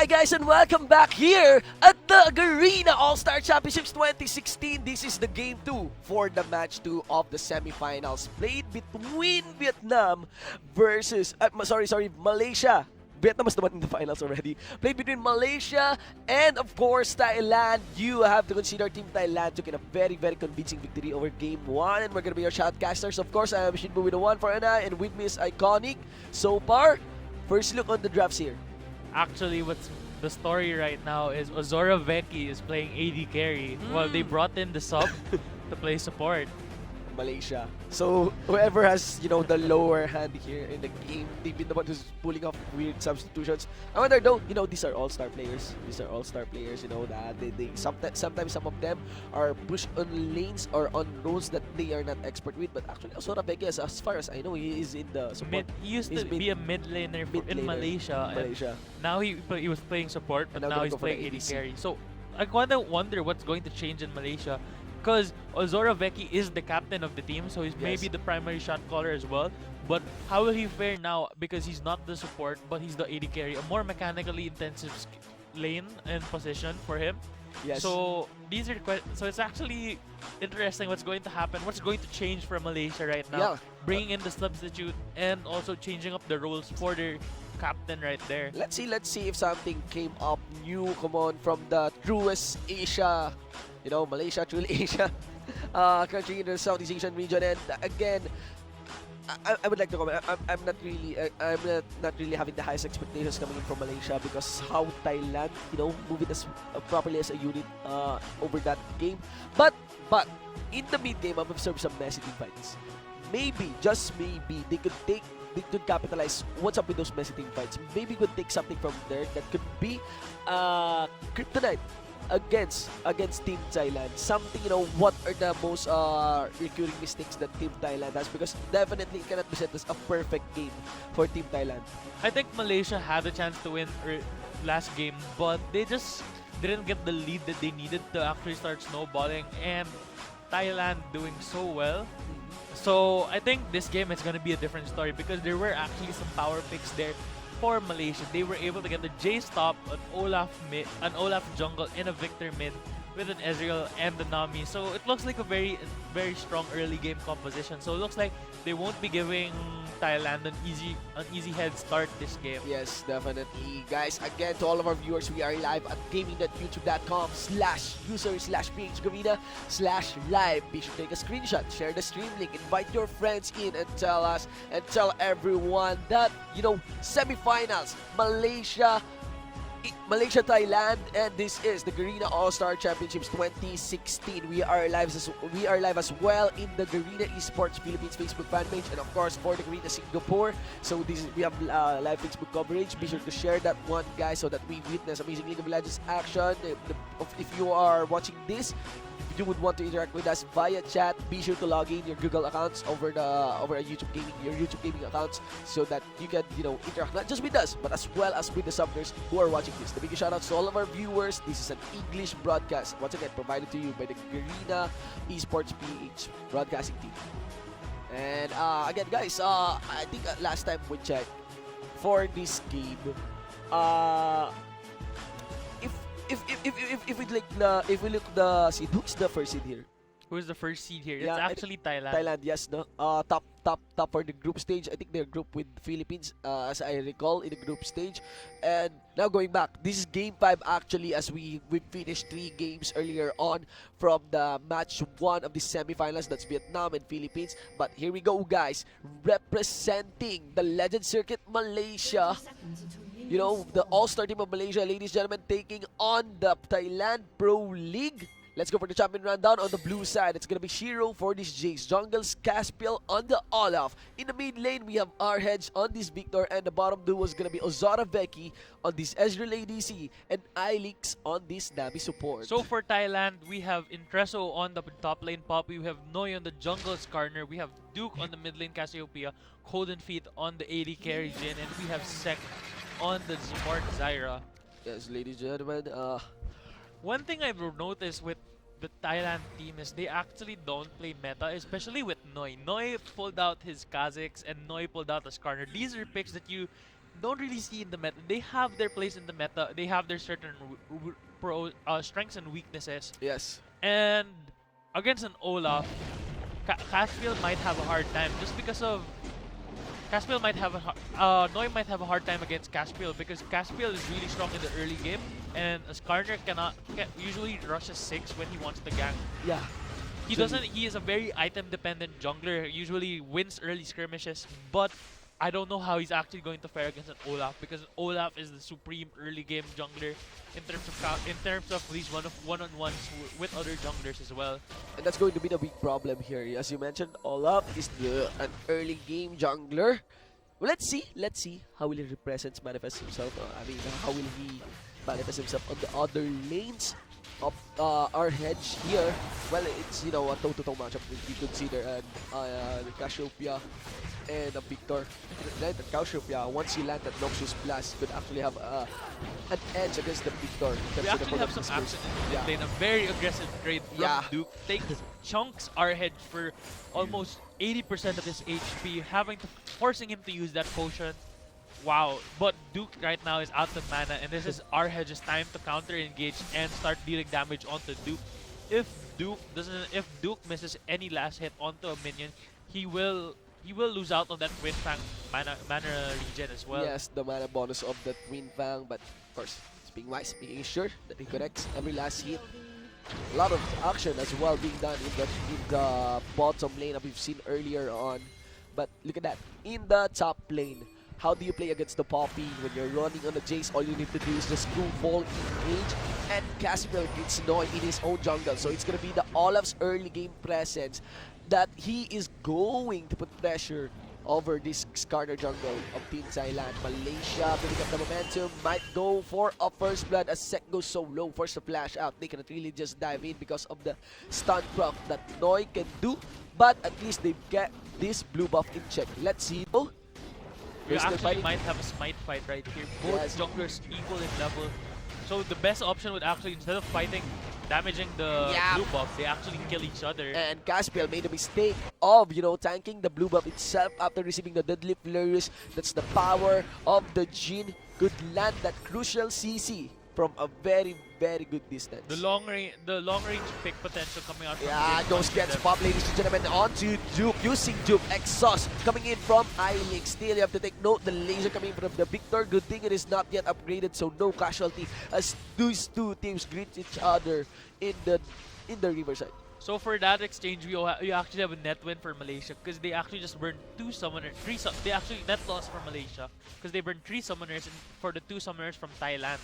Hi guys and welcome back here at the Garena All-Star Championships 2016. This is the game 2 for the match 2 of the semifinals played between Vietnam versus Malaysia. Vietnam was the one in the finals already. Played between Malaysia and of course Thailand. You have to consider Team Thailand took in a very convincing victory over game 1, and we're gonna be your shoutcasters. Of course, I am Shinbu with the 1 for an eye, and with me is Iconic. So far, first look on the drafts here. Actually, what's the story right now is Ozora Vecchi is playing AD carry while they brought in the sub to play support. Malaysia. So whoever has, the lower hand here in the game, they've been the one who's pulling off weird substitutions. I wonder though, these are all-star players. These are all-star players, that they sometimes some of them are pushed on lanes or on roles that they are not expert with. But actually, Osora Vega, as far as I know, he is in the support. He used to be a mid laner in Malaysia. Now he was playing support, but now he's playing AD carry. So I kind of wonder what's going to change in Malaysia. Because Ozora Vecchi is the captain of the team, so he's maybe the primary shot caller as well. But how will he fare now? Because he's not the support, but he's the AD carry. A more mechanically intensive lane and position for him. Yes. So these are so it's actually interesting what's going to happen. What's going to change for Malaysia right now? Bringing in the substitute and also changing up the roles for their captain right there. Let's see if something came up new. Come on, from the truest Asia. Malaysia, truly Asia, country in the Southeast Asian region. And again, I would like to comment. I'm not really having the highest expectations coming in from Malaysia because how Thailand, moving as properly as a unit over that game. But in the mid game, I've observed some messy team fights. Maybe, just maybe, they could capitalize what's up with those messy team fights. Maybe could take something from there that could be kryptonite against Team Thailand. Something, what are the most recurring mistakes that Team Thailand has, because definitely it cannot be said as a perfect game for Team Thailand. I think Malaysia had a chance to win last game, but they just didn't get the lead that they needed to actually start snowballing, and Thailand doing so well. So I think this game is going to be a different story because there were actually some power picks there for Malaysia. They were able to get the J stop, an Olaf jungle, and a Victor mid with an Ezreal and the Nami. So it looks like a very strong early game composition. So it looks like they won't be giving Thailand an easy head start this game. Yes, definitely. Guys, again, to all of our viewers, we are live at gaming.youtube.com/user/PHGarena/live. Be sure to take a screenshot, share the stream link, invite your friends in, and tell us and tell everyone that, semifinals, Malaysia, Thailand, and this is the Garena All-Star Championships 2016. We are live as well in the Garena Esports Philippines Facebook fan page, and of course for the Garena Singapore. So we have live Facebook coverage. Be sure to share that one, guys, so that we witness amazing League of Legends action. If you are watching this, if you would want to interact with us via chat, be sure to log in your Google accounts over YouTube gaming accounts, so that you can interact not just with us but as well as with the subbers who are watching this. The biggest shout outs to all of our viewers. This is an English broadcast, once again provided to you by the Garena Esports PH broadcasting team. And again, guys, I think last time we checked for this game, if we look the seed, who's the first seed here? Who's the first seed here? Yeah, it's actually Thailand. Thailand, yes, no. Top for the group stage. I think they're grouped with Philippines, as I recall, in the group stage. And now going back, this is game 5 actually, as we finished 3 games earlier on from the match 1 of the semifinals. That's Vietnam and Philippines. But here we go, guys, representing the Legend Circuit Malaysia. The all-star team of Malaysia, ladies and gentlemen, taking on the Thailand Pro League. Let's go for the champion rundown. On the blue side, it's going to be Shiro for this Jace. Jungle's Caspiel on the Olaf. In the mid lane, we have Arhedge on this Victor. And the bottom duo is going to be Ozora Vecchi on this Ezreal ADC. And Ilix on this Nami support. So for Thailand, we have Intreso on the top lane Poppy. We have Noi on the jungle Skarner. We have Duke on the mid lane Cassiopeia. Golden Feet on the AD carry Jin. And we have Sek on the support Zyra. Yes, ladies and gentlemen. One thing I've noticed with the Thailand team is they actually don't play meta, especially with Noi. Noi pulled out his Kha'Zix and Noi pulled out the Skarner. These are picks that you don't really see in the meta. They have their place in the meta. They have their certain strengths and weaknesses. Yes. And against an Olaf, Caspiel might have a hard time just because of Caspiel might have Noi might have a hard time against Caspiel because Caspiel is really strong in the early game, and Skarner usually rushes 6 when he wants to gank. Yeah. He doesn't. He is a very item-dependent jungler. Usually wins early skirmishes, but I don't know how he's actually going to fare against an Olaf because Olaf is the supreme early game jungler in terms of these one-on-ones with other junglers as well. And that's going to be the big problem here. As you mentioned, Olaf is an early game jungler. Well, let's see how will he manifest himself. I mean, how will he manifest himself on the other lanes of our hedge here? Well, it's a toe-to-toe matchup if you consider the Cassiopeia and Victor. Then the Cassiopeia, once you land that Noxious Blast, could actually have an edge against the Victor. We actually have some action in the lane. A very aggressive trade from Duke. Takes chunks our hedge for almost 80% of his HP, forcing him to use that potion. Wow, but Duke right now is out of mana, and this is our hedge's time to counter engage and start dealing damage onto Duke. If Duke misses any last hit onto a minion, he will lose out on that Twin Fang mana regen as well. Yes, the mana bonus of the Twin Fang, but of course, it's being wise, making sure that he connects every last hit. A lot of action as well being done in the bottom lane that we've seen earlier on. But look at that, in the top lane, how do you play against the Poppy when you're running on the Jace? All you need to do is just screwball, engage, and Caspiel gets Noi in his own jungle. So it's gonna be the Olaf's early game presence that he is going to put pressure over this Skarner jungle of Team Thailand. Malaysia building up the momentum, might go for a first blood as Sek goes so low, forced to flash out. They cannot really just dive in because of the stun proc that Noi can do, but at least they get this blue buff in check. Let's see. Oh, we actually might have a smite fight right here. Both junglers equal in level. So the best option would actually, instead of fighting, damaging the blue buff, they actually kill each other. And Caspiel made a mistake of, tanking the blue buff itself after receiving the deadly flourish. That's the power of the Jhin. Could land that crucial CC from a very, very good distance. The long range pick potential coming out from those gets pop, ladies and gentlemen, onto Duke, using Duke exhaust coming in from I-Link. Still, you have to take note, the laser coming from the Victor. Good thing it is not yet upgraded, so no casualty as these two teams greet each other in the riverside. So for that exchange, you actually have a net win for Malaysia because they actually just burned they actually net loss for Malaysia because they burned 3 summoners for the 2 summoners from Thailand.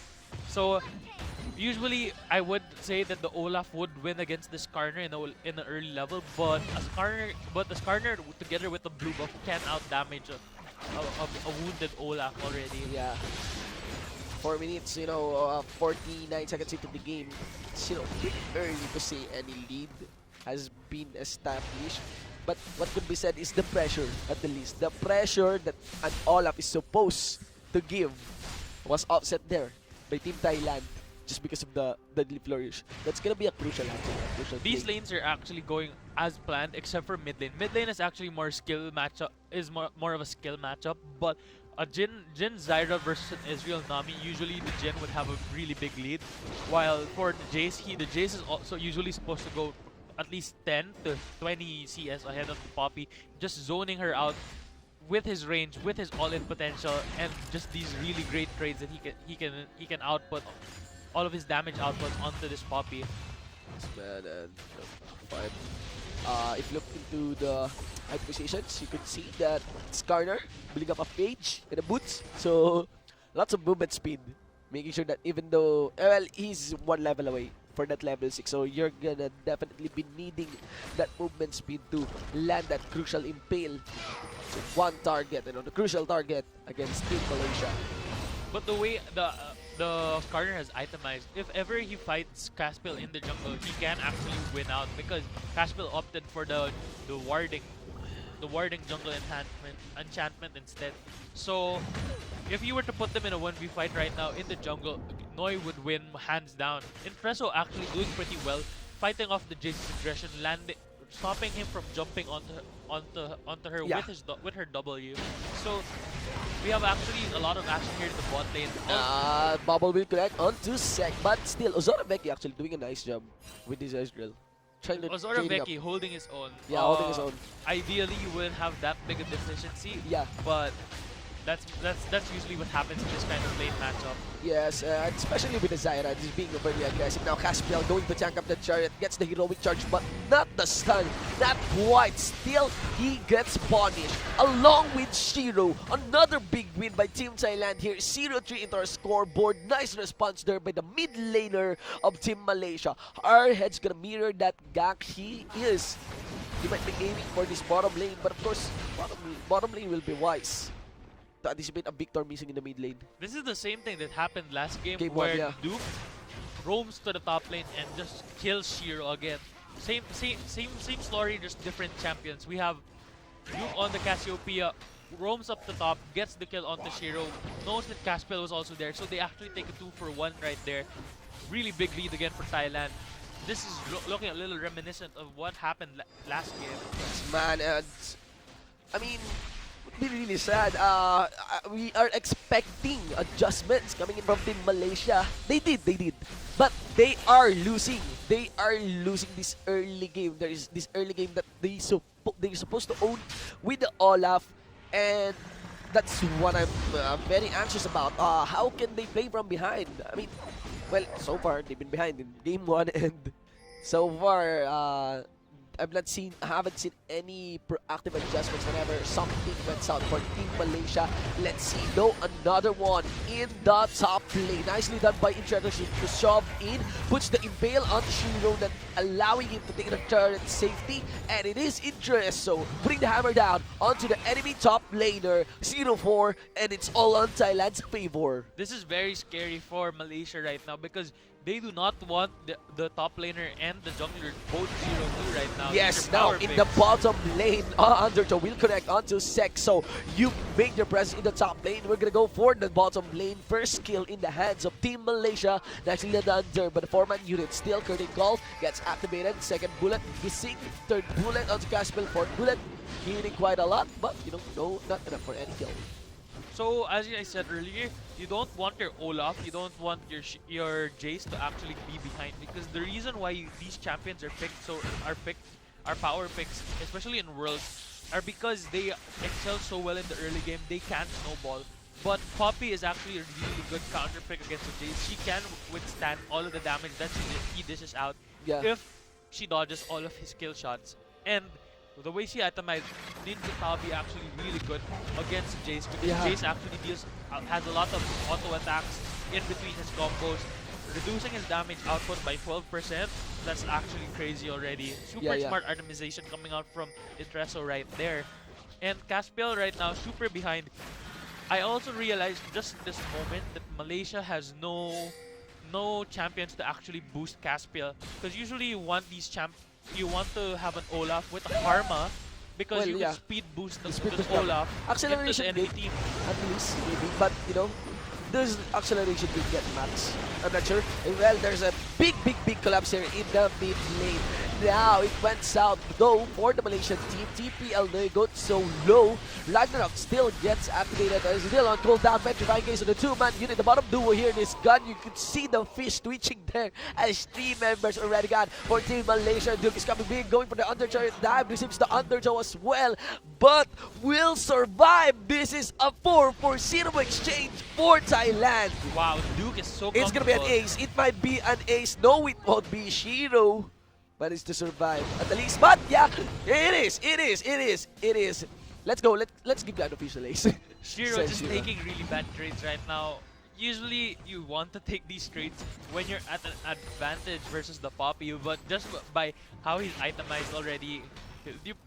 So usually I would say that the Olaf would win against the Skarner in the early level, but the Skarner together with the blue buff can out damage a wounded Olaf already. Yeah. 4 minutes, 49 seconds into the game. It's, pretty early to say any lead has been established. But what could be said is the pressure, at the least. The pressure that an Olaf is supposed to give was offset there by Team Thailand just because of the deadly flourish. That's gonna be a crucial matchup. These lanes are actually going as planned except for mid lane. Mid lane is actually more more of a skill matchup, but a Jhin Zyra versus an Israel Nami, usually the Jhin would have a really big lead, while for the Jace, the Jace is also usually supposed to go at least 10 to 20 CS ahead of the Poppy, just zoning her out with his range, with his all-in potential, and just these really great trades that he can output all of his damage output onto this Poppy. Man, and if you look into the high positions, you could see that Skarner building up a page and a boots, so lots of movement speed, making sure that even though, well, he's 1 level away for that level 6, so you're gonna definitely be needing that movement speed to land that crucial impale. So 1 target, the crucial target against Team Malaysia. But the way the Skarner has itemized, if ever he fights Caspiel in the jungle, he can actually win out because Caspiel opted for the warding jungle enchantment instead. So if you were to put them in a 1v fight right now in the jungle, Noi would win hands down. Impresso actually doing pretty well, fighting off the Jace's aggression, stopping him from jumping onto her with her W. So We have actually a lot of action here in the bot lane. Bubble will connect onto Sek, but still, Ozorabeki actually doing a nice job with this Ezreal. Trying to trading up. Ozorabeki holding his own. Yeah, holding his own. Ideally, you wouldn't have that big a deficiency. Yeah. But that's usually what happens in this kind of lane matchup. Yes, especially with the Zyra just being very aggressive. Now Caspiel going to tank up the chariot, gets the heroic charge, but not the stun, not quite. Still, he gets punished. Along with Shiro, another big win by Team Thailand here. 0-3 into our scoreboard. Nice response there by the mid laner of Team Malaysia. Our head's gonna mirror that gank. He might be aiming for this bottom lane, but of course, bottom lane will be wise to anticipate a Victor missing in the mid lane. This is the same thing that happened last game, Game where one, yeah. Duke roams to the top lane and just kills Shiro again. Same story, just different champions. We have Duke on the Cassiopeia, roams up the top, gets the kill onto Shiro, knows that Caspel was also there, so they actually take a 2-for-1 right there. Really big lead again for Thailand. This is looking a little reminiscent of what happened last game. Yes, man, and I mean, it would be really sad. We are expecting adjustments coming in from Team Malaysia. They did. But they are losing. They are losing this early game. There is this early game that they're supposed to own with the Olaf, and that's what I'm very anxious about. How can they play from behind? I mean, well, so far they've been behind in game 1, and so far I haven't seen any proactive adjustments whenever something went south for Team Malaysia. Let's see, no, another one in the top lane. Nicely done by Interaction to shove in, puts the impale on Shiro, that allowing him to take the turret safety, and it is Interest, so putting the hammer down onto the enemy top laner, 0-4, and it's all on Thailand's favor. This is very scary for Malaysia right now because they do not want the top laner and the jungler both 0-2 right now. Yes, now in the bottom lane, Undertow will connect onto Sek. So you make your presence in the top lane. We're gonna go for the bottom lane. First kill in the hands of Team Malaysia. Nicely done there, but the 4-man unit still. Curtain Call gets activated. Second bullet hissing. Third bullet onto Caspel. Fourth bullet healing quite a lot, but no, not enough for any kill. So as I said earlier, you don't want your Olaf, you don't want your Jace to actually be behind, because the reason why these champions are power picks, especially in Worlds, are because they excel so well in the early game. They can snowball, but Poppy is actually a really good counter pick against the Jace. She can withstand all of the damage that he dishes out if she dodges all of his kill shots. And the way she itemized Ninja Tabi actually really good against Jace, because Jace actually has a lot of auto attacks in between his combos, reducing his damage output by 12%. That's actually crazy already. Super smart itemization coming out from Itreso right there. And Caspiel right now super behind. I also realized just this moment that Malaysia has no champions to actually boost Caspiel, because usually you want to have an Olaf with a Karma, because you can speed boost the Olaf acceleration into the enemy team. At least, maybe. But, there's acceleration will get max. I'm not sure. Well, there's a big collapse here in the mid lane. Now, it went south, though, for the Malaysian team. TPL, they got so low. Ragnarok still gets activated. Still on cooldown. Petrifying case of the 2-man unit. The bottom duo here in this gun. You could see the fish twitching there as 3 members already gone for Team Malaysia. Duke is coming big, going for the Undercharge dive. Receives the Undertow as well, but will survive. This is a 4-for-0 exchange for Thailand. Wow, Duke is so comfortable. It's gonna be an ace. It might be an ace. No, it won't be. Shiro managed to survive at the least. But yeah, it is. Let's go. Let's give that official ace. Shiro just taking really bad trades right now. Usually you want to take these trades when you're at an advantage versus the Poppy, but just by how he's itemized already,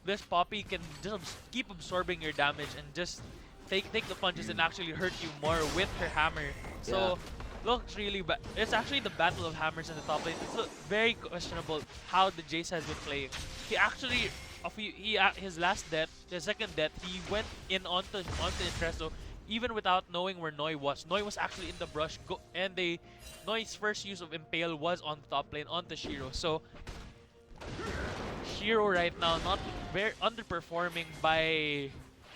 this Poppy can just keep absorbing your damage and just take the punches and actually hurt you more with her hammer. So looks really bad. It's actually the battle of hammers in the top lane. It's very questionable how the Jace has been playing. He actually, his last death, his second death, he went in onto Intreso even without knowing where Noi was. Noi was actually in the brush, and Noi's first use of Impale was on the top lane onto Shiro. So Shiro right now not very underperforming by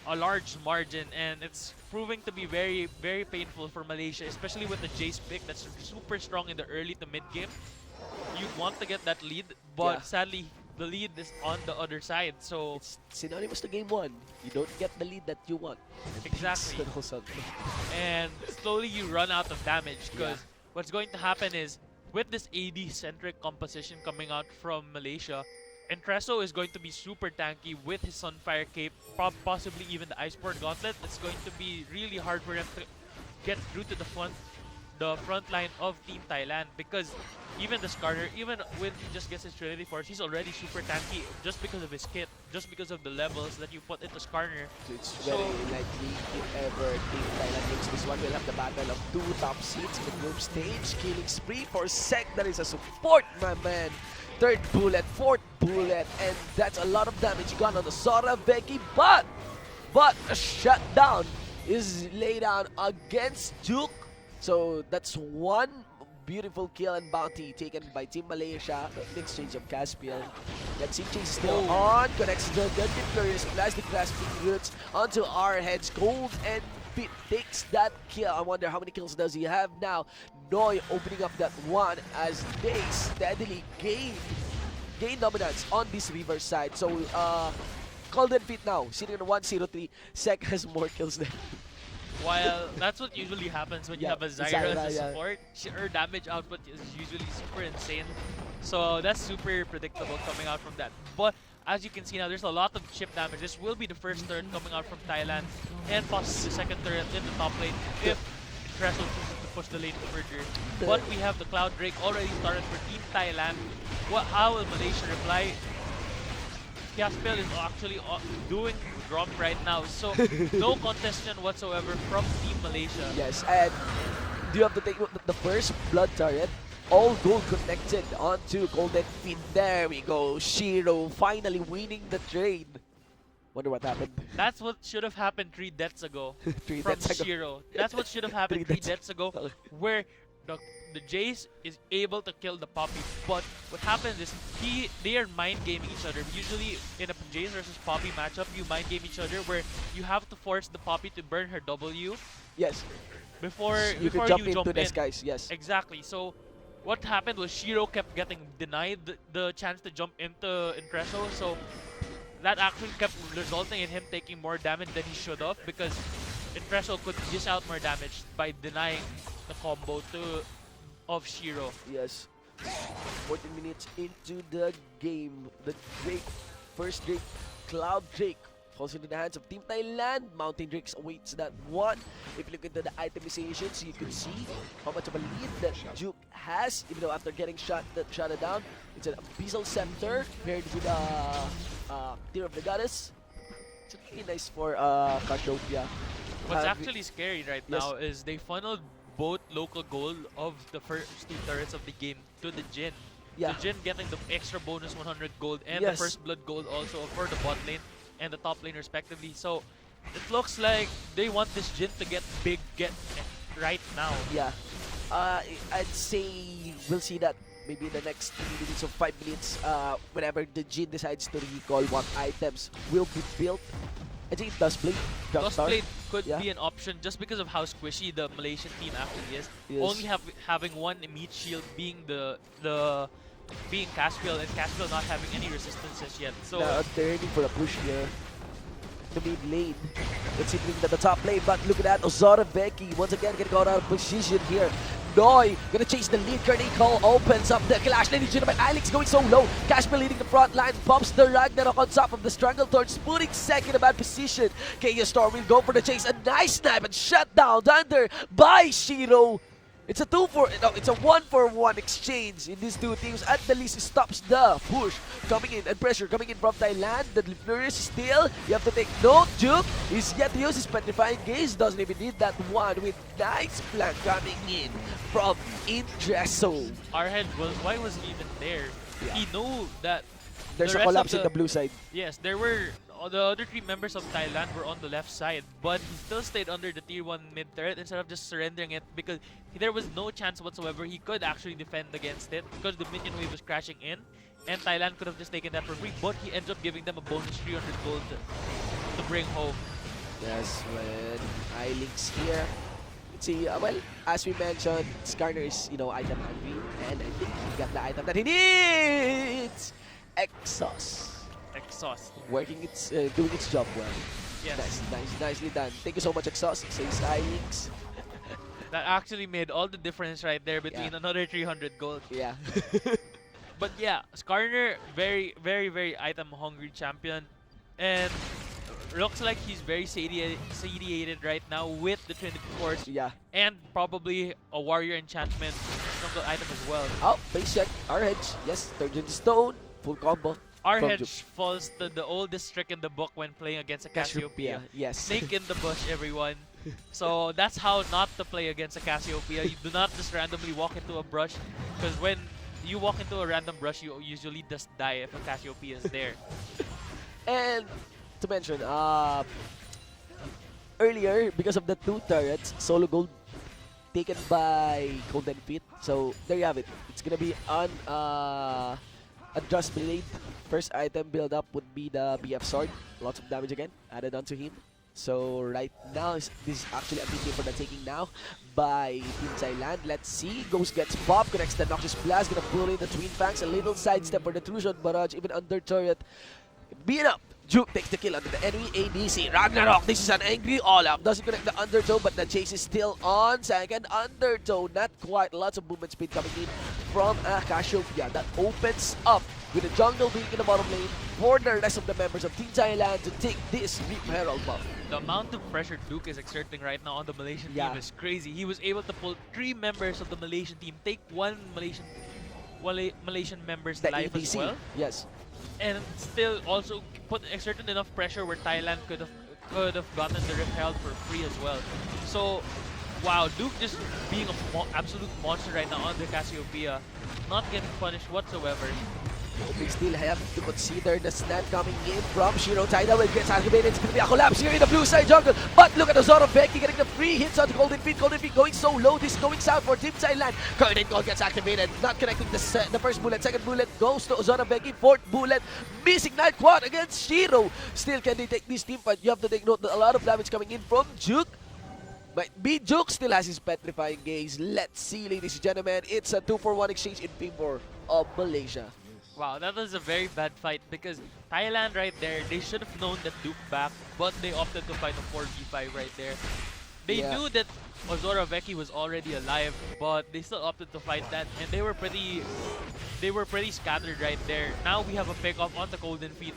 a large margin, and it's proving to be very, very painful for Malaysia, especially with the Jace pick that's super strong in the early to mid game. You want to get that lead, Yeah. but sadly, the lead is on the other side. So It's synonymous to game one. You don't get the lead that you want. And exactly, things will also- and slowly you run out of damage because what's going to happen is with this AD-centric composition coming out from Malaysia, Entreso is going to be super tanky with his Sunfire Cape, possibly even the Iceport Gauntlet. It's going to be really hard for him to get through to the front line of Team Thailand, because even the Skarner, even when he just gets his Trinity Force, he's already super tanky just because of his kit, just because of the levels that you put into Skarner. So it's very likely if ever Team Thailand takes this one, we'll have the battle of two top seeds in the group stage. Killing spree for Sek, that is a support, my man. Third bullet, fourth bullet, and that's a lot of damage gone on the Sora Becky, but a shutdown is laid down against Duke. So that's one beautiful kill and bounty taken by Team Malaysia in exchange of Caspian. That CJ is still on, connects the Dungeon Flurries, plastic grasping roots onto our heads. Gold and Pit takes that kill. I wonder how many kills does he have now. Noi opening up that one as they steadily gain dominance on this river side. So Golden Pit now sitting on 103. Sek has more kills than While that's what usually happens when you have a Zyra Zyra, as a support, her damage output is usually super insane. So that's super predictable coming out from that. But as you can see now, there's a lot of chip damage. This will be the first turret coming out from Thailand, and possibly the second turret in the top lane if Trestle chooses to push the lane further. But we have the Cloud Drake already started for Team Thailand. How will Malaysia reply? Caspian is actually doing drop right now, so no contestation whatsoever from Team Malaysia. Yes, and do you have to take the first blood turret? All gold connected onto Golden Feet. There we go. Shiro finally winning the trade. Wonder what happened. That's what should have happened 3 deaths ago 3 from deaths ago. Shiro. That's what should have happened 3 deaths ago, where the Jace is able to kill the Poppy. But what happens is they are mind gaming each other. Usually in a Jace versus Poppy matchup, you mind game each other where you have to force the Poppy to burn her W. Yes. Before You before can jump you into jump the in. skies. Yes. Exactly. So what happened was Shiro kept getting denied the chance to jump into Intreso. So that actually kept resulting in him taking more damage than he should have, because Intreso could dish out more damage by denying the combo of Shiro. Yes. 14 minutes into the game. The first Drake, Cloud Drake, falls into the hands of Team Thailand. Mountain Drakes awaits that one. If you look into the itemizations, you can see how much of a lead that Duke has, even though after getting shot down. It's an Abyssal Scepter paired with Tear of the Goddess. It's really nice for Cardopia. What's actually scary right now is they funneled both local gold of the first 2 turrets of the game to the Jhin. Yeah. The Jhin getting the extra bonus 100 gold and the first blood gold also for the bot lane and the top lane respectively. So it looks like they want this Jhin to get big, right now. Yeah. I'd say we'll see that maybe in the next 3 minutes or 5 minutes, whenever the Jhin decides to recall what items will be built. I think Duskblade, Duskblade could be an option just because of how squishy the Malaysian team actually is. Only having one meat shield being being Caspiel, and Caspiel not having any resistances yet. So they're aiming for a push here. The mid lane. Let's see at the top lane, but look at that. Ozora Becky once again getting out of position here. Noi gonna chase the lead. Grenade Call opens up the clash. Ladies and gentlemen, Alex going so low. Cashmere leading the front line. Pops the Ragnarok on top of the Strangle Torch, putting Sek in a bad position. Chaos Storm will go for the chase. A nice snipe and shut down under by Shiro. It's a 1-for-1 exchange in these two teams. At the least, it stops the push coming in and pressure coming in from Thailand. The Flurries still, you have to take note. Duke is yet to use his petrifying gaze. Doesn't even need that one with nice flank coming in from Intreso. Arhead, why was he even there? Yeah. He knew that There's a collapse in the blue side. Yes, there were the other 3 members of Thailand were on the left side, but he still stayed under the tier 1 mid turret instead of just surrendering it, because there was no chance whatsoever he could actually defend against it because the minion wave was crashing in, and Thailand could have just taken that for free, but he ends up giving them a bonus 300 gold to bring home. Yes, when I-Links here. Let's see, well, as we mentioned, Skarner is, item hungry, and I think he got the item that he needs! Exhaust. Exhaust. Doing its job well. Yes. Nicely done. Thank you so much, Exhaust. Says I-Links. That actually made all the difference right there between Yeah. another 300 gold. Yeah. But yeah, Skarner, very, very, very item hungry champion. And looks like he's very satiated right now with the Trinity Force Yeah. and probably a Warrior Enchantment jungle item as well. Oh, base check. R-Hedge. Yes, turns into stone. Full combo. Our From hedge falls to the oldest trick in the book when playing against a Cassiopeia. Yes. Snake in the bush, everyone. So that's how not to play against a Cassiopeia. You do not just randomly walk into a brush, because when you walk into a random brush, you usually just die if a Cassiopeia is there. And to mention, earlier, because of the 2 turrets, solo gold taken by Golden Feet. So there you have it. It's gonna be on a Just Blade. First item build up would be the BF Sword. Lots of damage again added onto him. So right now, this is actually a big game for the taking now by Team Thailand. Let's see. Ghost gets popped, connects the Noxious Blast, gonna pull in the Twin Fangs. A little sidestep for the True Shot Barrage, even under turret. Beat up. Juke takes the kill under the enemy ADC. Ragnarok, this is an angry all-up. Doesn't connect the undertow, but the chase is still on. Second undertow, not quite. Lots of movement speed coming in from Cassiopeia. That opens up with the jungle being in the bottom lane for the rest of the members of Team Thailand to take this Reap Herald buff. The amount of pressure Duke is exerting right now on the Malaysian team is crazy. He was able to pull 3 members of the Malaysian team, take one Malaysian member's life as well. Yes. And still also exerted enough pressure where Thailand could have gotten the Rip Herald for free as well. So, wow, Duke just being an absolute monster right now on the Cassiopeia, not getting punished whatsoever. We still have to consider the stun coming in from Shiro. Tidal Wave gets activated. It's going to be a collapse here in the blue side jungle. But look at the Zoro Becky getting the free hits on the Golden Feet. Golden Feet going so low. This is going south for Team Thailand. Current Gold gets activated. Not connecting the first bullet. Second bullet goes to Zoro Becky. Fourth bullet missing Night Quad against Shiro. Still, can they take this team fight? You have to take note that a lot of damage coming in from Juke. But Juke still has his petrifying gaze. Let's see, ladies and gentlemen. It's a 2-for-1 exchange in favor of Malaysia. Wow, that was a very bad fight because Thailand right there, they should have known that Duke back, but they opted to fight a 4v5 right there. They knew that Ozora Veki was already alive, but they still opted to fight that, and they were pretty scattered right there. Now we have a pick off on the Golden Feet.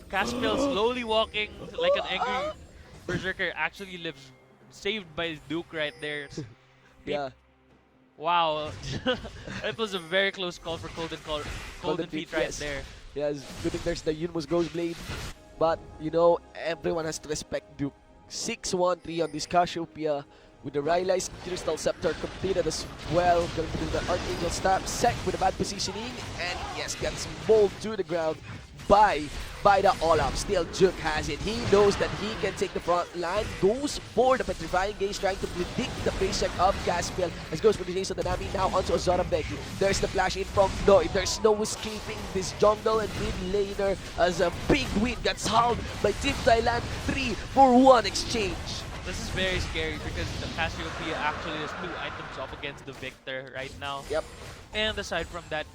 Caspiel slowly walking like an angry berserker, actually lives saved by Duke right there. Yeah. Wow, it was a very close call for Golden Feet right there. Yes, good thing there's the Yunmo's Ghost Blade. But, everyone has to respect Duke. 6-1-3 on this Cassiopeia with the Rylai's Crystal Scepter completed as well. Going to do the Archangel Stab, Sec with a bad positioning. And yes, gets bowled to the ground by the all-up. Still, Juke has it. He knows that he can take the front line. Goes for the Petrifying Gaze, trying to predict the face check of Caspiel. As goes for the Jason Nanami now onto Ozora Becky. There's the flash in from Noi. There's no escaping this jungle and mid laner as a big win gets hauled by Team Thailand. 3-for-1 exchange. This is very scary because the Cassiopeia actually has 2 items up against the Victor right now. Yep. And aside from that,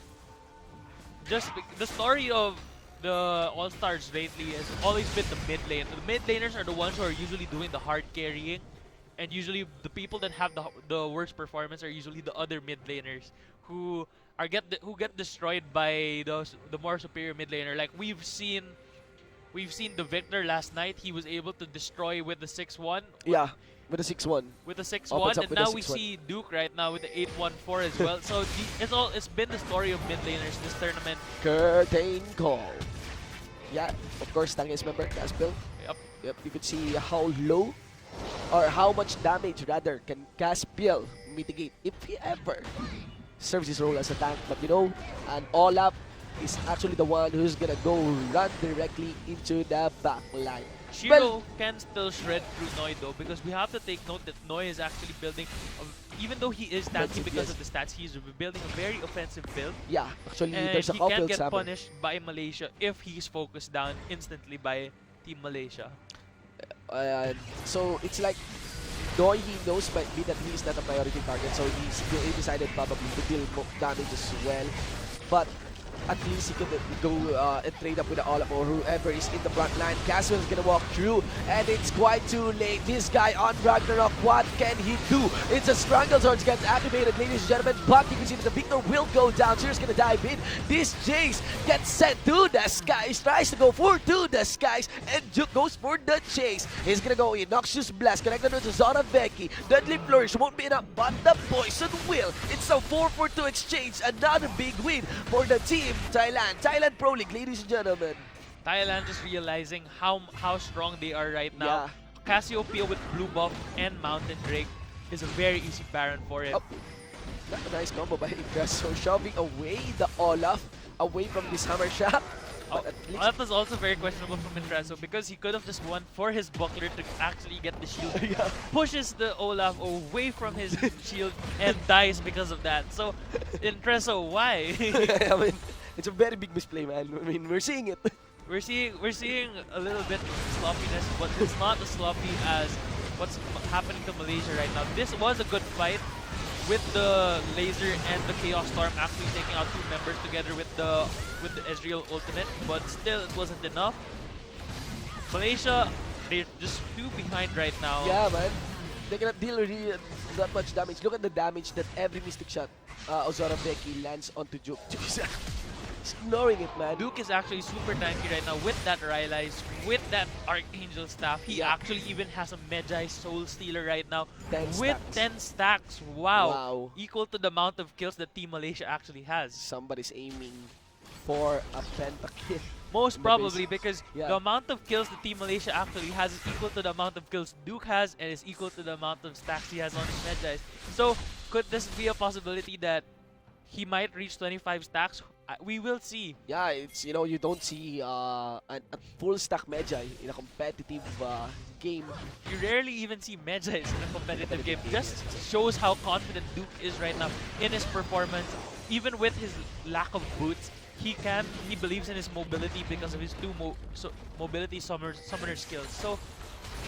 just the story of the All-Stars lately has always been the mid lane. The mid laners are the ones who are usually doing the hard carrying, and usually the people that have the worst performance are usually the other mid laners who get destroyed by the more superior mid laner. Like we've seen the Victor last night. He was able to destroy with the 6-1. Yeah, with a 6-1. With the 6-1, and now we see Duke right now with the 8-1-4 as well. So it's been the story of mid laners this tournament. Curtain call. Yeah, of course, Tangi's member, Caspiel. Yep. You could see how low or how much damage rather can Caspiel mitigate if he ever serves his role as a tank. But an all-up is actually the one who's gonna go run directly into the back line. Shiro can still shred through Noi though, because we have to take note that Noi is actually building, even though he is tanky because of the stats, he's building a very offensive build. Yeah, actually and there's an he can off-field get Saber. punished by Malaysia if he's focused down instantly by Team Malaysia. And so it's like, though he knows might be that he is not a priority target, so he decided probably to deal damage as well. But at least he could go and trade up with the Olaf or whoever is in the front line. Caswell's gonna walk through, and it's quite too late. This guy on Ragnarok, what can he do? It's a Stranglethorn gets activated, ladies and gentlemen, but you can see that the Victor will go down. Cheers gonna dive in. This Jace gets sent to the skies, tries to go for to the skies, and Duke goes for the chase. He's gonna go in. Noxious Blast connected to Zona Becky. Deadly Flourish won't be enough, but the Poison will. It's a 4-for-2 exchange. Another big win for the team. Thailand Pro League, ladies and gentlemen. Thailand just realizing how strong they are right now. Cassiopeia with blue buff and Mountain Drake is a very easy Baron for him. Oh, not a nice combo by Ingresso, shoving away the Olaf, away from this hammer shot. Oh, that was also very questionable from Ingresso because he could have just won for his buckler to actually get the shield. Pushes the Olaf away from his shield and dies because of that. So, Ingresso, why? I mean, it's a very big misplay, man. I mean, we're seeing it. We're seeing a little bit of sloppiness, but it's not as sloppy as what's happening to Malaysia right now. This was a good fight with the laser and the Chaos Storm actually taking out two members together with the Ezreal ultimate, but still it wasn't enough. Malaysia, they're just too behind right now. Yeah, man. They cannot deal really that much damage. Look at the damage that every Mystic Shot Ozora Becky lands onto Duke. He's ignoring it, man. Duke is actually super tanky right now with that Rylai's, with that Archangel staff. He actually even has a Medjay Soul Stealer right now 10 with stacks. 10 stacks. Wow. Equal to the amount of kills that Team Malaysia actually has. Somebody's aiming for a pentakill. Most probably because Yeah. the amount of kills the Team Malaysia actually has is equal to the amount of kills Duke has and is equal to the amount of stacks he has on his Medjay. So could this be a possibility that he might reach 25 stacks? We will see. Yeah, it's, you know, you don't see a full stack Medjay in a competitive game. You rarely even see Medjays in a competitive game. Just shows how confident Duke is right now in his performance. Even with his lack of boots, he believes in his mobility because of his two mobility summoner skills. So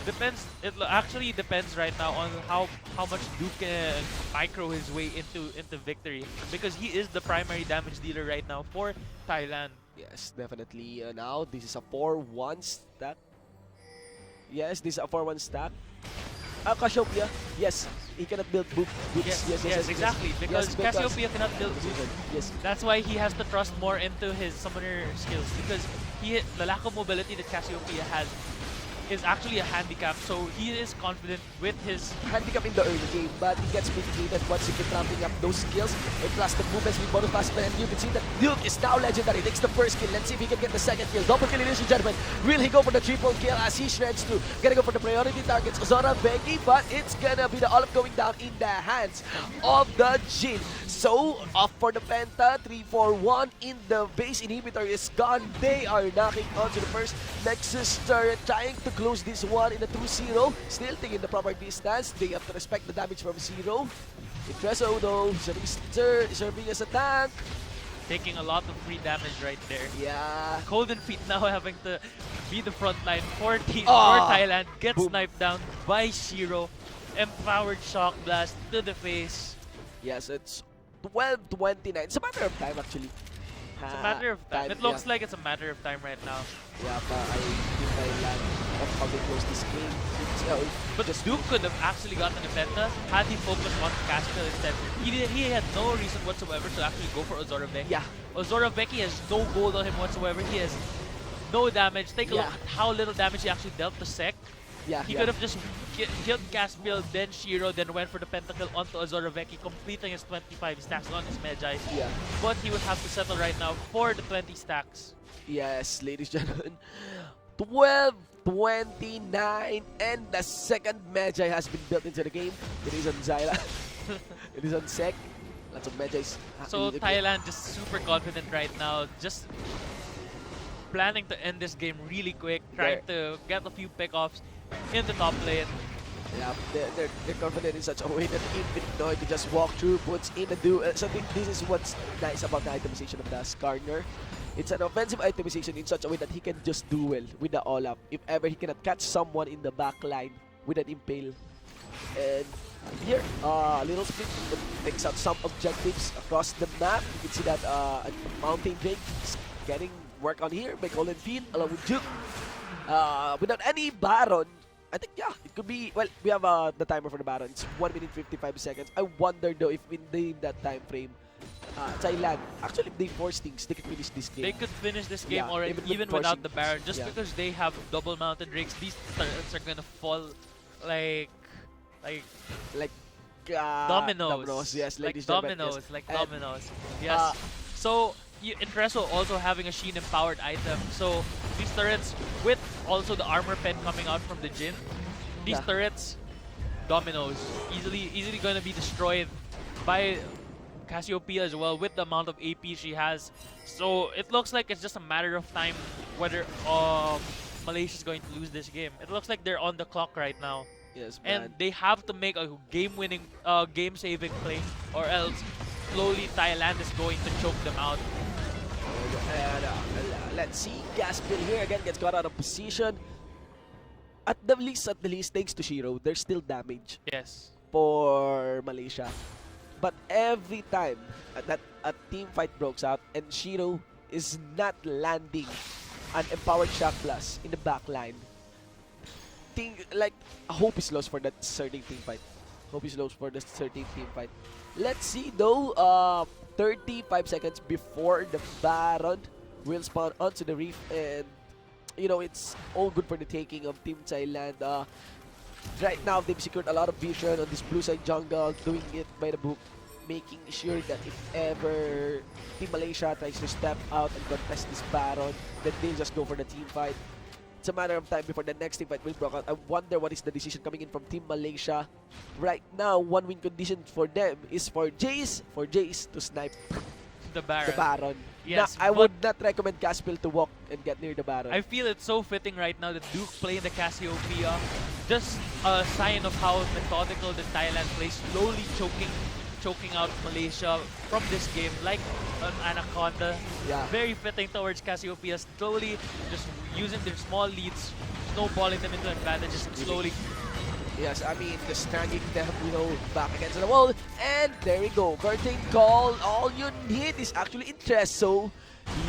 depends. It actually depends right now on how much Duke can micro his way into victory, because he is the primary damage dealer right now for Thailand. Yes, definitely. Now this is a 4-1 stack. Yes, this is a 4-1 stack. Cassiopeia, yes, he cannot build boots. Yes, exactly. Because Cassiopeia cannot build boots. Yes. That's why he has to trust more into his summoner skills, because the lack of mobility that Cassiopeia has is actually a handicap, so he is confident with his handicap in the early game, but he gets mitigated once he can ramping up those skills. And plus the movements with bonus pass, and you can see that Duke is now legendary. Takes the first kill. Let's see if he can get the second kill. Double kill, ladies and gentlemen. Will he go for the triple kill as he shreds through? Gonna go for the priority targets, Zora Becky, but it's gonna be the Olaf going down in the hands of the Jin. So, off for the Penta, 3-4-1 in the base inhibitor is gone. They are knocking onto the first Nexus turret, trying to close this one in a 2-0. Still taking the proper distance. They have to respect the damage from Zero. Ingresso though, serving as a tank. taking a lot of free damage right there. Yeah. Golden Feet now having to be the front line for Thailand. Gets sniped down by Shiro. Empowered Shock Blast to the face. Yes, it's 12-29. It's a matter of time actually. It's a matter of time. It looks like it's a matter of time right now. Yeah, but I think Thailand of how they close this game. But Duke could have actually gotten a penta had he focused on Caspiel instead. He had no reason whatsoever to actually go for Ozora Becky. Yeah. Ozora Becky has no gold on him whatsoever. He has no damage. Take a look at how little damage he actually dealt to Sek. Yeah, he could have just killed Caspiel, then Shiro, then went for the pentakill onto Ozora Becky, completing his 25 stacks on his Medjay. Yeah. But he would have to settle right now for the 20 stacks. Yes, ladies and gentlemen. 12-29, and the second Medjay has been built into the game. It is on Zyla. It is on Sek. Lots of Medjays. So Thailand just super confident right now, just planning to end this game really quick, trying to get a few pickoffs in the top lane. Yeah, they're confident in such a way that even though they just walk through, puts in the do. So this is what's nice about the itemization of the Skarner. It's an offensive itemization in such a way that he can just duel with the all-up if ever he cannot catch someone in the back line with an impale. And here, Little Split takes out some objectives across the map. You can see that Mountain Drake is getting work on here by Golden Field along with Duke. Without any Baron, I think, yeah, it could be, well, we have the timer for the Baron. It's 1 minute 55 seconds. I wonder though if in that time frame, Thailand, actually if they force things, they could finish this game. They could finish this game Yeah, already, even without the Baron, just yeah. because they have double mounted drakes. These turrets are gonna fall like Like dominoes. Yes, like ladies and gentlemen, dominoes, yes. like And, dominoes. Yes. So Intereso also having a Sheen empowered item. So these turrets with also the armor pen coming out from the Jin. These Yeah. turrets, dominoes, easily gonna be destroyed by Cassiopeia as well with the amount of AP she has. So it looks like it's just a matter of time whether Malaysia is going to lose this game. It looks like they're on the clock right now. Yes, And man. they have to make a game-winning, game-saving play, or else slowly Thailand is going to choke them out. And, let's see, Gaspil here again gets caught out of position. At the least, thanks to Shiro, there's still damage Yes. for Malaysia. But every time that a team fight breaks out and Shiro is not landing an empowered shock blast in the back line, like hope is lost for that certain team fight. Hope is lost for the certain team fight. Let's see though. 35 seconds before the Baron will spawn onto the reef, and you know it's all good for the taking of Team Thailand. Right now they've secured a lot of vision on this blue side jungle, doing it by the book, making sure that if ever Team Malaysia tries to step out and contest this Baron, then they'll just go for the team fight. It's a matter of time before the next team fight will break out. I wonder what is the decision coming in from Team Malaysia. Right now, one win condition for them is for Jace to snipe The Baron. the Baron. Yes, I but would not recommend Caspil to walk and get near the Baron. I feel it's so fitting right now that Duke playing the Cassiopeia. Just a sign of how methodical the Thailand plays, slowly choking out Malaysia from this game like an anaconda. Yeah. Very fitting towards Cassiopeia, slowly just using their small leads, snowballing them into advantages and slowly. Yes, I mean, just dragging them, you know, back against the wall. And there we go. Curtain call. All you need is actually Intereso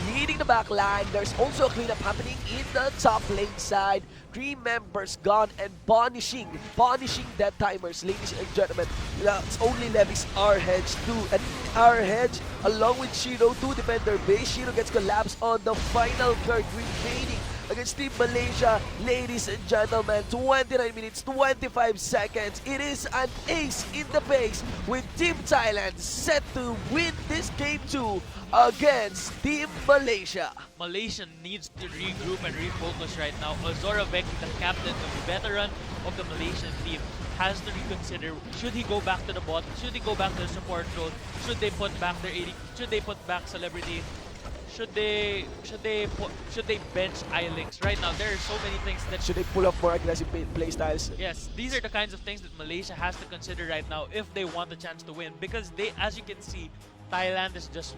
leading the back line. There's also a cleanup happening in the top lane side. 3 members gone and punishing dead timers, ladies and gentlemen. It's only levies our hedge too, and our hedge along with Shiro to defend their base. Shiro gets collapsed on the final card remaining against Team Malaysia. Ladies and gentlemen, 29 minutes, 25 seconds. It is an ace in the base with Team Thailand set to win this game 2 against Team Malaysia. Malaysia needs to regroup and refocus right now. Azora Vecchi, the captain, the veteran of the Malaysian team, has to reconsider. Should he go back to the bot? Should he go back to the support role? Should they put back their AD? Should they put back Celebrity? Should they bench Ilinks? Right now, there are so many things that Should they pull up more aggressive play styles? Yes, these are the kinds of things that Malaysia has to consider right now if they want a chance to win. Because they, as you can see, Thailand is just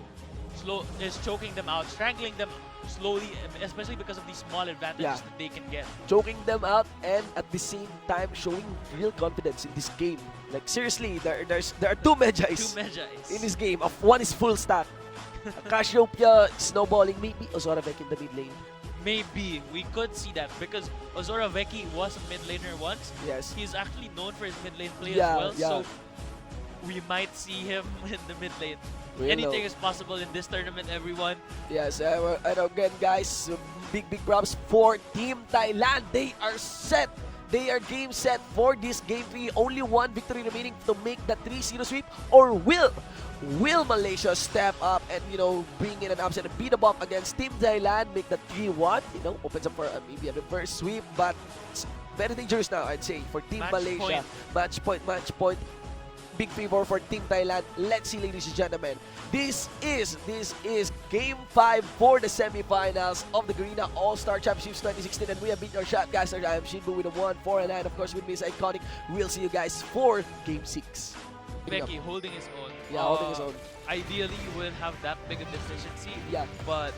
choking them out, strangling them slowly, especially because of these small advantages that they can get. Choking them out and at the same time showing real confidence in this game. Like seriously, there are 2 Medjais Two Medjais. in this game. One is full stack. Cassiopeia snowballing, maybe Azora Vecchi in the mid lane. Maybe we could see that because Azora Vecchi was a mid laner once. Yes. He's actually known for his mid lane play Yeah, as well. yeah. So we might see him in the mid lane. We'll Anything know. is possible in this tournament, everyone. Yes, and again, guys, big props for Team Thailand. They are set. They are game set for this game 3. Only one victory remaining to make the 3-0 sweep. Or will Malaysia step up and, you know, bring in an upset and beat them up against Team Thailand, make the 3-1, you know, opens up for maybe a reverse sweep, but it's very dangerous now, I'd say, for Team Malaysia. Match point. Big favor for Team Thailand. Let's see, ladies and gentlemen. This is Game 5 for the semifinals of the Garena All-Star Championships 2016, and we have been your shot, guys. I am Shinbu with a 1, 4, and 9. Of course, with me is Iconic. We'll see you guys for Game 6. Vecchi holding his own. Yeah, holding his own. Ideally, you wouldn't have that big a deficiency. Yeah. But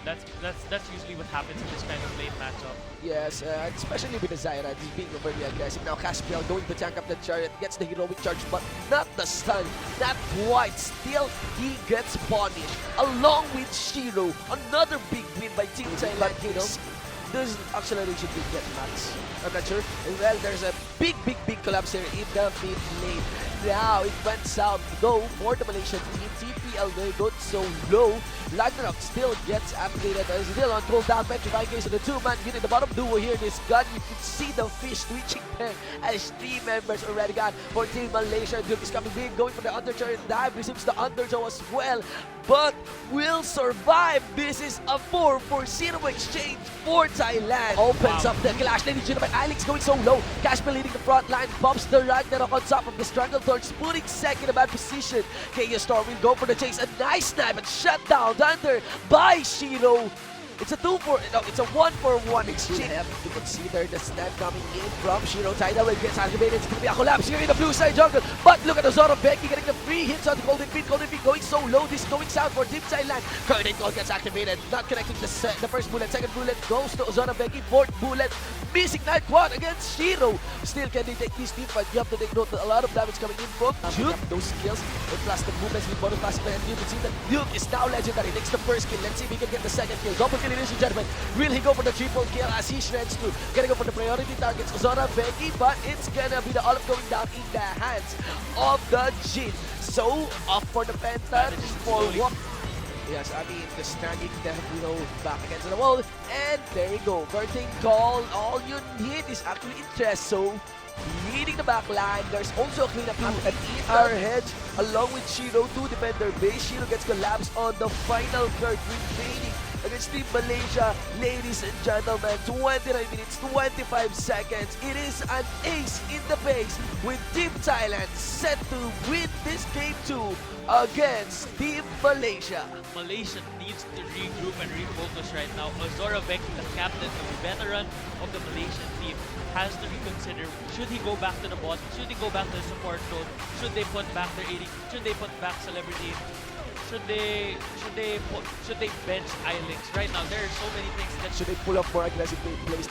That's usually what happens in this kind of late matchup. Yes, especially with the Zyra, he's being very aggressive. Now Caspiel going to tank up the chariot, gets the heroic charge, but not the stun, not quite. Still, he gets punished. Along with Shiro, another big win by Team Thailand, you know. Does acceleration will get max? I'm not sure. Well, there's a big collapse here in the mid lane. Now it went south though for the Malaysian team. TPL they got so low. Ragnarok still gets activated. Still on cooldown. Petrifying case of the two-man unit. The bottom duo here in this gun. You can see the fish twitching there as 3 members already gone for Team Malaysia. Duke is coming big, going for the undercharge dive. Receives the undertow as well, but will survive. This is a 4-for-0 exchange for Thailand. Opens up the clash. Ladies and gentlemen, Alex going so low. Cashman leading the front line. Pops the Ragnarok on top of the Strangle Torch, putting second in a bad position. Chaos Storm will go for the chase. A nice snipe and shut down under by Shiro. It's a 1-for-1 exchange. You consider the snipe coming in from Shiro. Tidal will get activated. It's gonna be a collapse here in the blue side jungle. But look at the Zoro Becky getting the free hits on the Golden Feet. Golden Feet going so low. This going south for Team Thailand. Curtain Call gets activated. Not connecting the first bullet. Second bullet goes to Zoro Becky. Fourth bullet missing Night Quad against Shiro. Still can they take this team fight? You have to take note that a lot of damage coming in from Duke. Those skills and plus the movements with bonus passive, and you can see that Duke is now legendary. Takes the first kill. Let's see if he can get the second kill. Double kill, ladies and gentlemen. Will he go for the triple kill as he shreds through? Gonna go for the priority targets, Zora Becky, but it's gonna be the Olive going down in the hands of the Jin. So, off for the Penta for what? Yes, I mean, the snagging them, you know, back against the wall. And there you go. Curtain Call. All you need is actually interest. So, leading the back line. There's also a cleanup at our head along with Shiro to defend their base. Shiro gets collapsed on the final third remaining against Team Malaysia. Ladies and gentlemen, 29 minutes, 25 seconds. It is an ace in the base with Team Thailand set to win this game 2 against Team Malaysia. Malaysia needs to regroup and refocus right now. Azora Beck, the captain, the veteran of the Malaysian team, has to reconsider. Should he go back to the bot? Should he go back to the support role? Should they put back their AD? Should they put back Celebrity? Should they bench Ilix? Right now, there are so many things that Should they pull up more aggressive plays?